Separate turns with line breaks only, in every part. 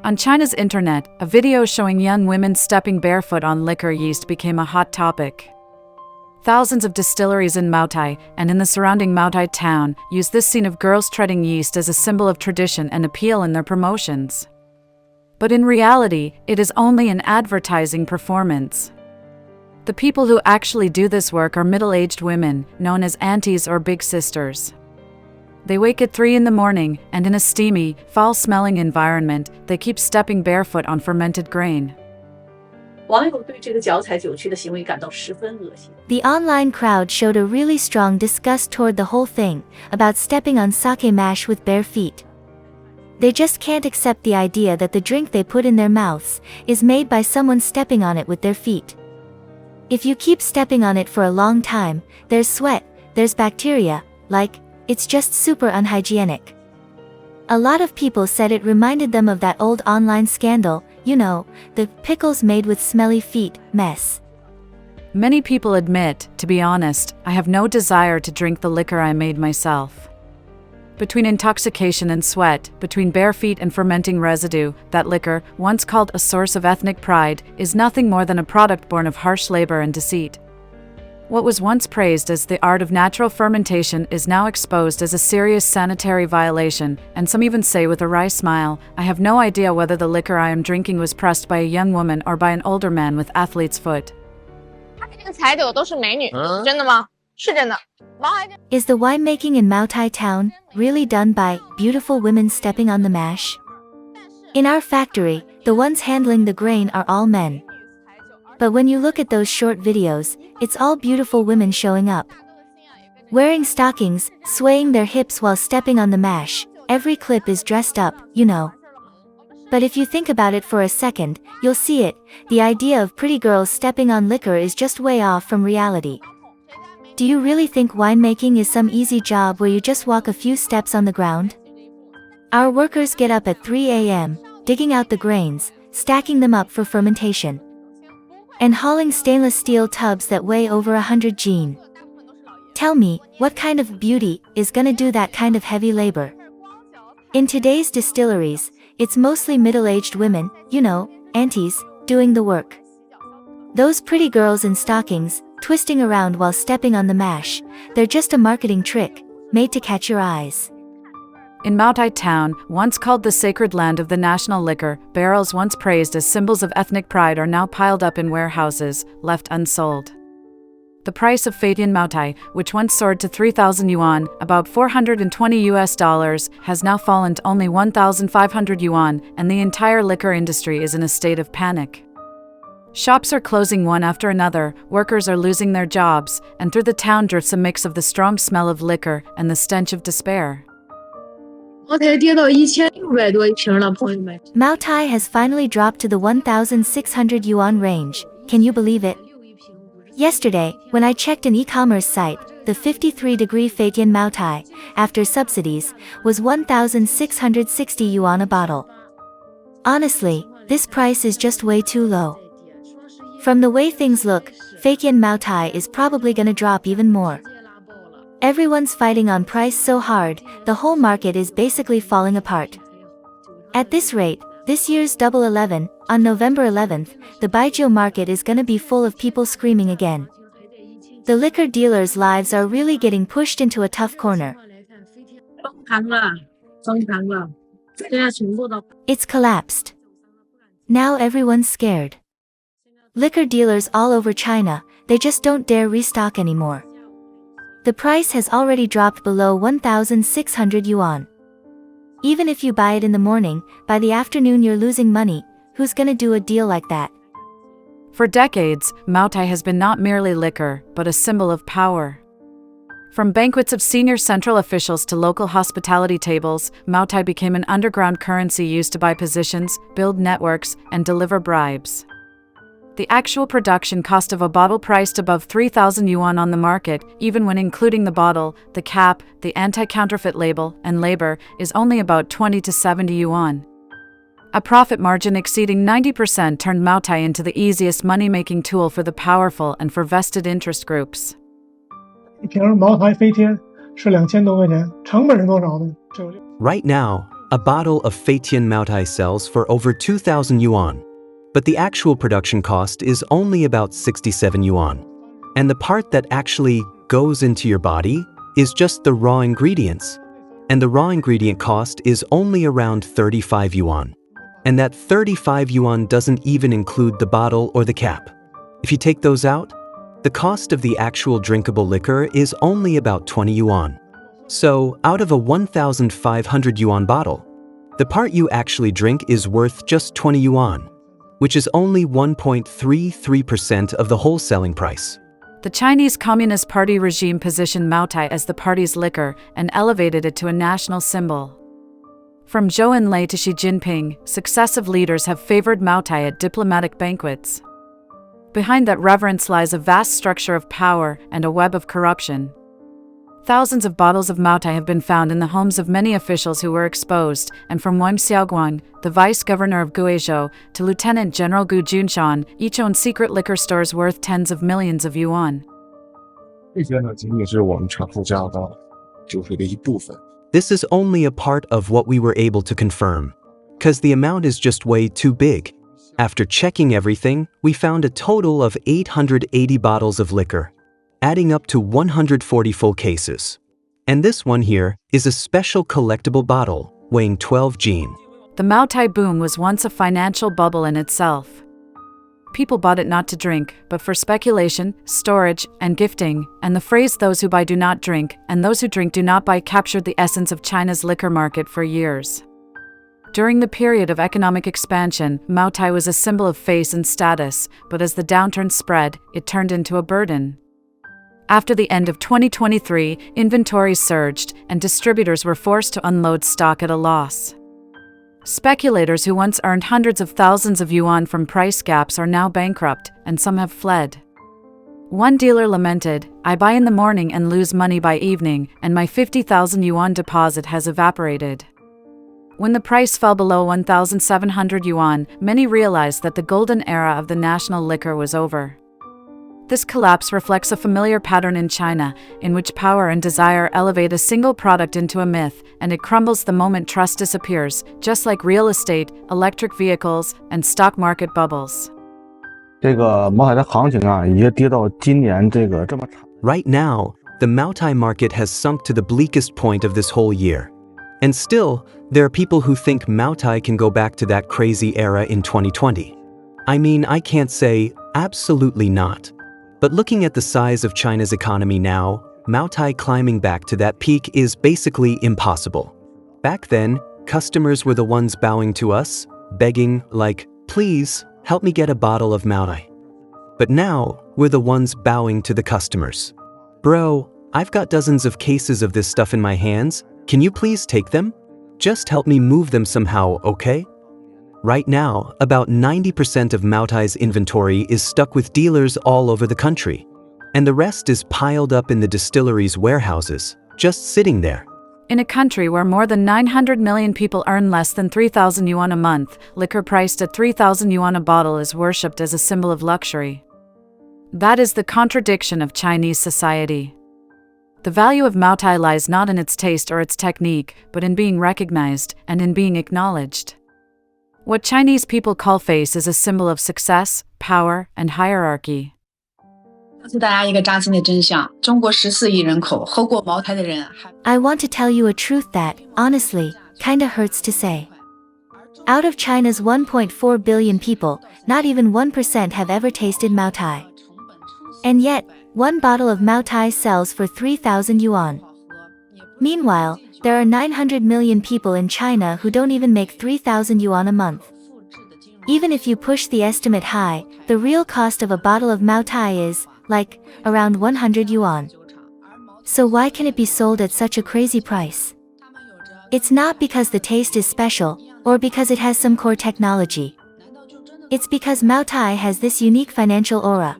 On China's internet, a video showing young women stepping barefoot on liquor yeast became a hot topic. Thousands of distilleries in Maotai and in the surrounding Maotai town use this scene of girls treading yeast as a symbol of tradition and appeal in their promotions. But in reality, it is only an advertising performance. The people who actually do this work are middle-aged women, known as aunties or big sisters. They wake at 3 in the morning, and in a steamy, foul-smelling environment, they keep stepping barefoot on fermented grain.
The online crowd showed a really strong disgust toward the whole thing, about stepping on sake mash with bare feet. They just can't accept the idea that the drink they put in their mouths is made by someone stepping on it with their feet. If you keep stepping on it for a long time, there's sweat, there's bacteria, it's just super unhygienic. A lot of people said it reminded them of that old online scandal, the pickles made with smelly feet mess.
Many people admit, to be honest, I have no desire to drink the liquor I made myself. Between intoxication and sweat, between bare feet and fermenting residue, that liquor, once called a source of ethnic pride, is nothing more than a product born of harsh labor and deceit. What was once praised as the art of natural fermentation is now exposed as a serious sanitary violation, and some even say with a wry smile, I have no idea whether the liquor I am drinking was pressed by a young woman or by an older man with athlete's foot.
Is the winemaking in Maotai town really done by beautiful women stepping on the mash? In our factory, the ones handling the grain are all men. But when you look at those short videos, it's all beautiful women showing up. Wearing stockings, swaying their hips while stepping on the mash, every clip is dressed up, But if you think about it for a second, you'll see it, the idea of pretty girls stepping on liquor is just way off from reality. Do you really think winemaking is some easy job where you just walk a few steps on the ground? Our workers get up at 3 a.m., digging out the grains, stacking them up for fermentation, and hauling stainless steel tubs that weigh over 100 gene. Tell me, what kind of beauty is gonna do that kind of heavy labor? In today's distilleries, it's mostly middle-aged women, aunties, doing the work. Those pretty girls in stockings, twisting around while stepping on the mash, they're just a marketing trick, made to catch your eyes.
In Maotai town, once called the sacred land of the national liquor, barrels once praised as symbols of ethnic pride are now piled up in warehouses, left unsold. The price of Fatian Maotai, which once soared to 3,000 yuan, about $420, has now fallen to only 1,500 yuan, and the entire liquor industry is in a state of panic. Shops are closing one after another, workers are losing their jobs, and through the town drifts a mix of the strong smell of liquor and the stench of despair.
Maotai has finally dropped to the 1,600 yuan range, can you believe it? Yesterday, when I checked an e-commerce site, the 53-degree Fatian Maotai, after subsidies, was 1,660 yuan a bottle. Honestly, this price is just way too low. From the way things look, Fatian Maotai is probably gonna drop even more. Everyone's fighting on price so hard, the whole market is basically falling apart. At this rate, this year's Double 11, on November 11th, the Baijiu market is gonna be full of people screaming again. The liquor dealers' lives are really getting pushed into a tough corner. It's collapsed. Now everyone's scared. Liquor dealers all over China, they just don't dare restock anymore. The price has already dropped below 1,600 yuan. Even if you buy it in the morning, by the afternoon you're losing money. Who's gonna do a deal like that?
For decades, Maotai has been not merely liquor, but a symbol of power. From banquets of senior central officials to local hospitality tables, Maotai became an underground currency used to buy positions, build networks, and deliver bribes. The actual production cost of a bottle priced above 3,000 yuan on the market, even when including the bottle, the cap, the anti-counterfeit label, and labor, is only about 20 to 70 yuan. A profit margin exceeding 90% turned Maotai into the easiest money-making tool for the powerful and for vested interest groups.
一瓶茅台飞天是2000多块钱，成本是多少呢？
Right now,
A bottle of Feitian Maotai sells for over 2,000 yuan, but the actual production cost is only about 67 yuan. And the part that actually goes into your body is just the raw ingredients. And the raw ingredient cost is only around 35 yuan. And that 35 yuan doesn't even include the bottle or the cap. If you take those out, the cost of the actual drinkable liquor is only about 20 yuan. So, out of a 1,500 yuan bottle, the part you actually drink is worth just 20 yuan, which is only 1.33% of the whole selling price.
The Chinese Communist Party regime positioned Maotai as the party's liquor and elevated it to a national symbol. From Zhou Enlai to Xi Jinping, successive leaders have favored Maotai at diplomatic banquets. Behind that reverence lies a vast structure of power and a web of corruption. Thousands of bottles of Maotai have been found in the homes of many officials who were exposed, and from Wang Xiaoguang, the vice-governor of Guizhou, to Lieutenant General Gu Junshan, each owned secret liquor stores worth tens of millions of yuan.
This
is only a part of what we were able to confirm, because the amount is just way too big. After checking everything, we found a total of 880 bottles of liquor, adding up to 140 full cases. And this one here is a special collectible bottle, weighing 12 jin.
The Maotai boom was once a financial bubble in itself. People bought it not to drink, but for speculation, storage, and gifting, and the phrase "those who buy do not drink, and those who drink do not buy" captured the essence of China's liquor market for years. During the period of economic expansion, Maotai was a symbol of face and status, but as the downturn spread, it turned into a burden. After the end of 2023, inventories surged, and distributors were forced to unload stock at a loss. Speculators who once earned hundreds of thousands of yuan from price gaps are now bankrupt, and some have fled. One dealer lamented, "I buy in the morning and lose money by evening, and my 50,000 yuan deposit has evaporated." When the price fell below 1,700 yuan, many realized that the golden era of the national liquor was over. This collapse reflects a familiar pattern in China, in which power and desire elevate a single product into a myth, and it crumbles the moment trust disappears, just like real estate, electric vehicles, and stock market bubbles.
Right now, the Maotai market has sunk to the bleakest point of this whole year. And still, there are people who think Maotai can go back to that crazy era in 2020. I mean, I can't say, absolutely not. But looking at the size of China's economy now, Maotai climbing back to that peak is basically impossible. Back then, customers were the ones bowing to us, begging, like, "Please, help me get a bottle of Maotai." But now, we're the ones bowing to the customers. "Bro, I've got dozens of cases of this stuff in my hands. Can you please take them? Just help me move them somehow, okay?" Right now, about 90% of Maotai's inventory is stuck with dealers all over the country, and the rest is piled up in the distillery's warehouses, just sitting there.
In a country where more than 900 million people earn less than 3,000 yuan a month, liquor priced at 3,000 yuan a bottle is worshipped as a symbol of luxury. That is the contradiction of Chinese society. The value of Maotai lies not in its taste or its technique, but in being recognized and in being acknowledged. What Chinese people call face is a symbol of success, power, and hierarchy.
I want to tell you a truth that, honestly, kinda hurts to say. Out of China's 1.4 billion people, not even 1% have ever tasted Maotai. And yet, one bottle of Maotai sells for 3,000 yuan. Meanwhile, there are 900 million people in China who don't even make 3,000 yuan a month. Even if you push the estimate high, the real cost of a bottle of Maotai is, like, around 100 yuan. So why can it be sold at such a crazy price? It's not because the taste is special, or because it has some core technology. It's because Maotai has this unique financial aura.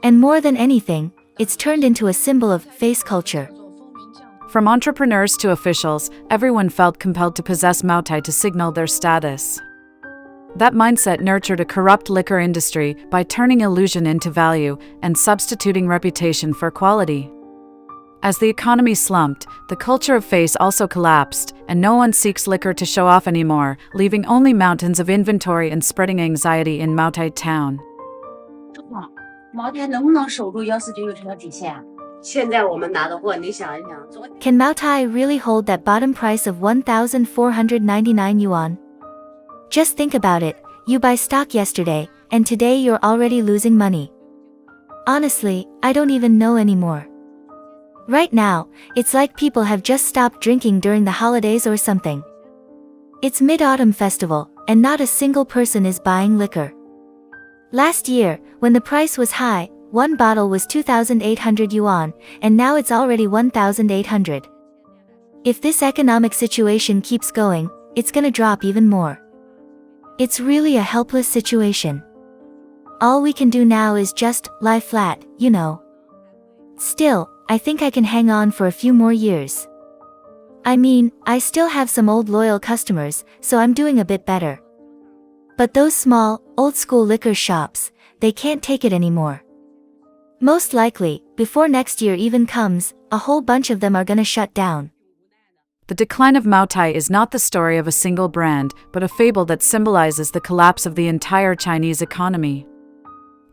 And more than anything, it's turned into a symbol of face culture.
From entrepreneurs to officials, everyone felt compelled to possess Maotai to signal their status. That mindset nurtured a corrupt liquor industry by turning illusion into value and substituting reputation for quality. As the economy slumped, the culture of face also collapsed, and no one seeks liquor to show off anymore, leaving only mountains of inventory and spreading anxiety in Maotai Town.
茅台能不能守住149这条底线？现在我们拿的货，你想一想，
Can Maotai really hold that bottom price of 1,499 yuan? Just think about it, you buy stock yesterday, and today you're already losing money. Honestly, I don't even know anymore. Right now, it's like people have just stopped drinking during the holidays or something. It's Mid-Autumn Festival, and not a single person is buying liquor. Last year, when the price was high, one bottle was 2,800 yuan, and now it's already 1,800. If this economic situation keeps going, it's gonna drop even more. It's really a helpless situation. All we can do now is just lie flat, you know. Still, I think I can hang on for a few more years. I mean, I still have some old loyal customers, so I'm doing a bit better. But those small, old-school liquor shops, they can't take it anymore. Most likely, before next year even comes, a whole bunch of them are gonna shut down.
The decline of Maotai is not the story of a single brand, but a fable that symbolizes the collapse of the entire Chinese economy.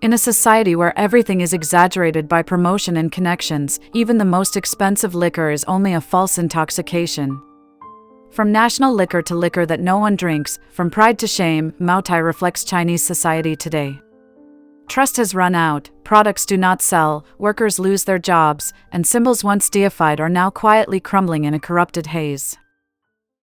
In a society where everything is exaggerated by promotion and connections, even the most expensive liquor is only a false intoxication. From national liquor to liquor that no one drinks, from pride to shame, Maotai reflects Chinese society today. Trust has run out, products do not sell, workers lose their jobs, and symbols once deified are now quietly crumbling in a corrupted haze.